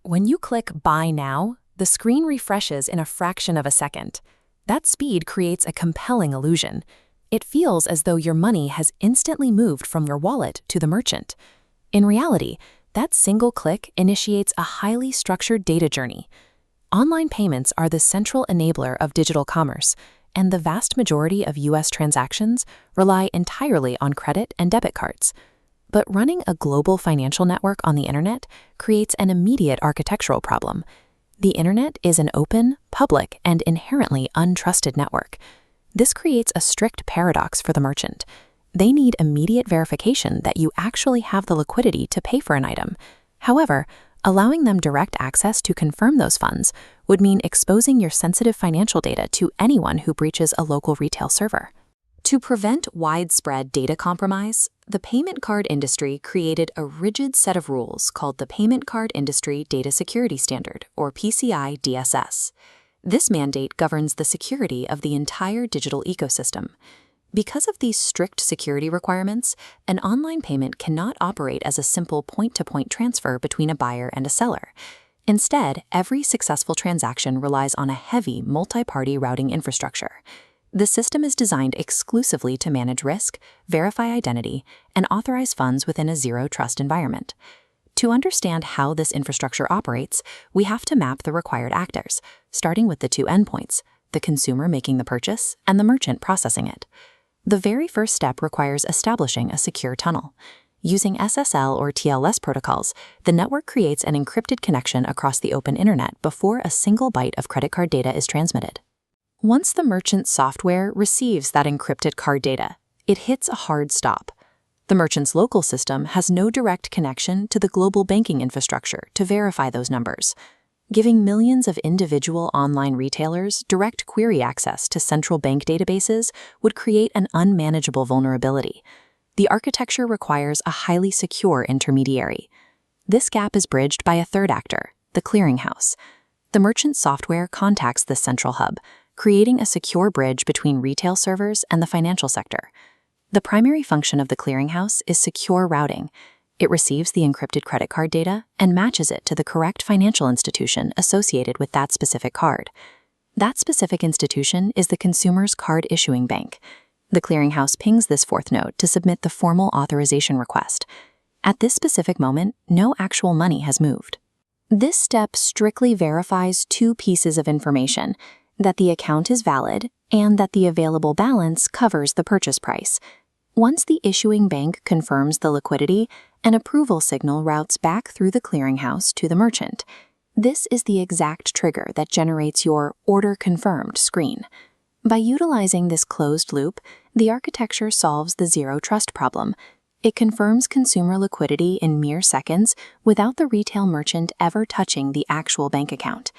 When you click Buy Now, the screen refreshes in a fraction of a second. That speed creates a compelling illusion. It feels as though your money has instantly moved from your wallet to the merchant. In reality, that single click initiates a highly structured data journey. Online payments are the central enabler of digital commerce, and the vast majority of U.S. transactions rely entirely on credit and debit cards. But running a global financial network on the internet creates an immediate architectural problem. The internet is an open, public, and inherently untrusted network. This creates a strict paradox for the merchant. They need immediate verification that you actually have the liquidity to pay for an item. However, allowing them direct access to confirm those funds would mean exposing your sensitive financial data to anyone who breaches a local retail server. To prevent widespread data compromise, the payment card industry created a rigid set of rules called the Payment Card Industry Data Security Standard, or PCI DSS. This mandate governs the security of the entire digital ecosystem. Because of these strict security requirements, an online payment cannot operate as a simple point-to-point transfer between a buyer and a seller. Instead, every successful transaction relies on a heavy multi-party routing infrastructure. The system is designed exclusively to manage risk, verify identity, and authorize funds within a zero-trust environment. To understand how this infrastructure operates, we have to map the required actors, starting with the two endpoints, the consumer making the purchase and the merchant processing it. The very first step requires establishing a secure tunnel. Using SSL or TLS protocols, the network creates an encrypted connection across the open internet before a single byte of credit card data is transmitted. Once the merchant's software receives that encrypted card data, it hits a hard stop. The merchant's local system has no direct connection to the global banking infrastructure to verify those numbers. Giving millions of individual online retailers direct query access to central bank databases would create an unmanageable vulnerability. The architecture requires a highly secure intermediary. This gap is bridged by a third actor, the clearinghouse. The merchant software contacts this central hub, creating a secure bridge between retail servers and the financial sector. The primary function of the clearinghouse is secure routing. It receives the encrypted credit card data and matches it to the correct financial institution associated with that specific card. That specific institution is the consumer's card issuing bank. The clearinghouse pings this fourth node to submit the formal authorization request. At this specific moment, no actual money has moved. This step strictly verifies two pieces of information: that the account is valid and that the available balance covers the purchase price. Once the issuing bank confirms the liquidity, an approval signal routes back through the clearinghouse to the merchant. This is the exact trigger that generates your Order Confirmed screen. By utilizing this closed loop, the architecture solves the zero-trust problem. It confirms consumer liquidity in mere seconds without the retail merchant ever touching the actual bank account.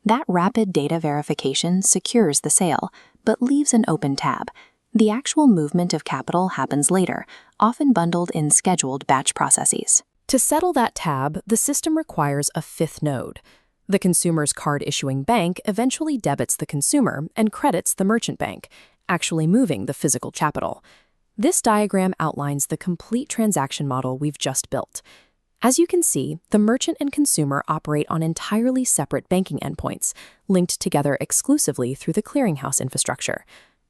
That rapid data verification secures the sale, but leaves an open tab. The actual movement of capital happens later, often bundled in scheduled batch processes. To settle that tab, the system requires a fifth node. The consumer's card-issuing bank eventually debits the consumer and credits the merchant bank, actually moving the physical capital. This diagram outlines the complete transaction model we've just built. As you can see, the merchant and consumer operate on entirely separate banking endpoints, linked together exclusively through the clearinghouse infrastructure.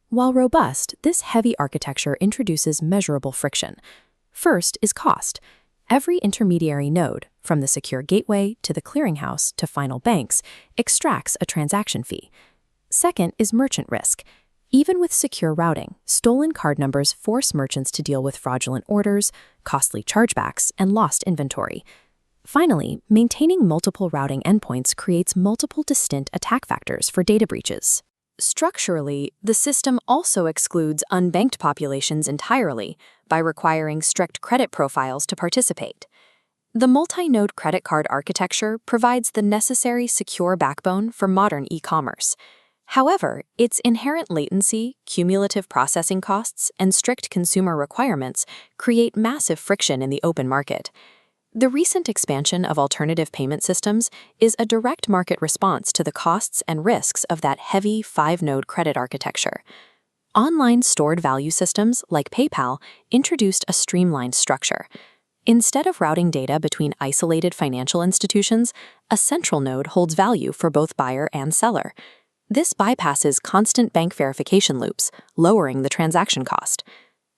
While robust, this heavy architecture introduces measurable friction. First is cost. Every intermediary node, from the secure gateway to the clearinghouse to final banks, extracts a transaction fee. Second is merchant risk. Even with secure routing, stolen card numbers force merchants to deal with fraudulent orders, costly chargebacks, and lost inventory. Finally, maintaining multiple routing endpoints creates multiple distinct attack vectors for data breaches. Structurally, the system also excludes unbanked populations entirely by requiring strict credit profiles to participate. The multi-node credit card architecture provides the necessary secure backbone for modern e-commerce. However, its inherent latency, cumulative processing costs, and strict consumer requirements create massive friction in the open market. The recent expansion of alternative payment systems is a direct market response to the costs and risks of that heavy five-node credit architecture. Online stored value systems like PayPal introduced a streamlined structure. Instead of routing data between isolated financial institutions, a central node holds value for both buyer and seller. This bypasses constant bank verification loops, lowering the transaction cost.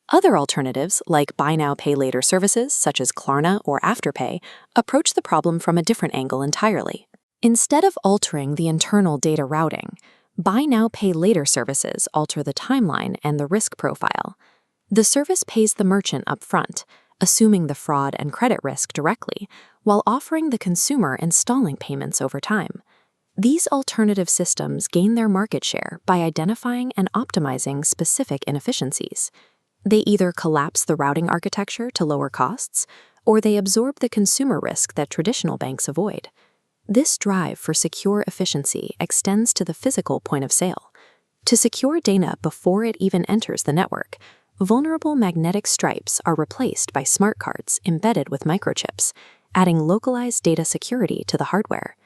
Other alternatives, like buy now, pay later services such as Klarna or Afterpay, approach the problem from a different angle entirely. Instead of altering the internal data routing, buy now, pay later services alter the timeline and the risk profile. The service pays the merchant upfront, assuming the fraud and credit risk directly, while offering the consumer installment payments over time. These alternative systems gain their market share by identifying and optimizing specific inefficiencies. They either collapse the routing architecture to lower costs, or they absorb the consumer risk that traditional banks avoid. This drive for secure efficiency extends to the physical point of sale. To secure data before it even enters the network, vulnerable magnetic stripes are replaced by smart cards embedded with microchips, adding localized data security to the hardware.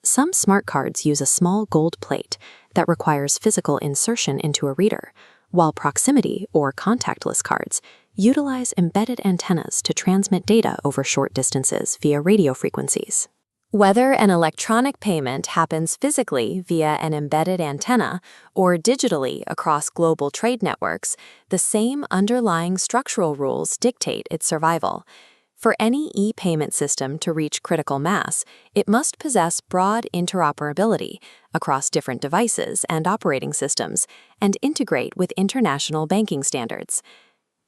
Some smart cards use a small gold plate that requires physical insertion into a reader, while proximity or contactless cards utilize embedded antennas to transmit data over short distances via radio frequencies. Whether an electronic payment happens physically via an embedded antenna or digitally across global trade networks, the same underlying structural rules dictate its survival. For any e-payment system to reach critical mass, it must possess broad interoperability across different devices and operating systems and integrate with international banking standards.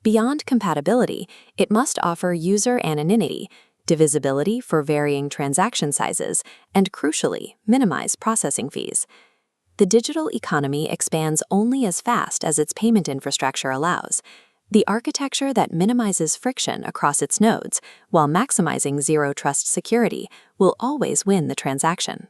Beyond compatibility, it must offer user anonymity, divisibility for varying transaction sizes, and crucially, minimize processing fees. The digital economy expands only as fast as its payment infrastructure allows. The architecture that minimizes friction across its nodes while maximizing zero-trust security will always win the transaction.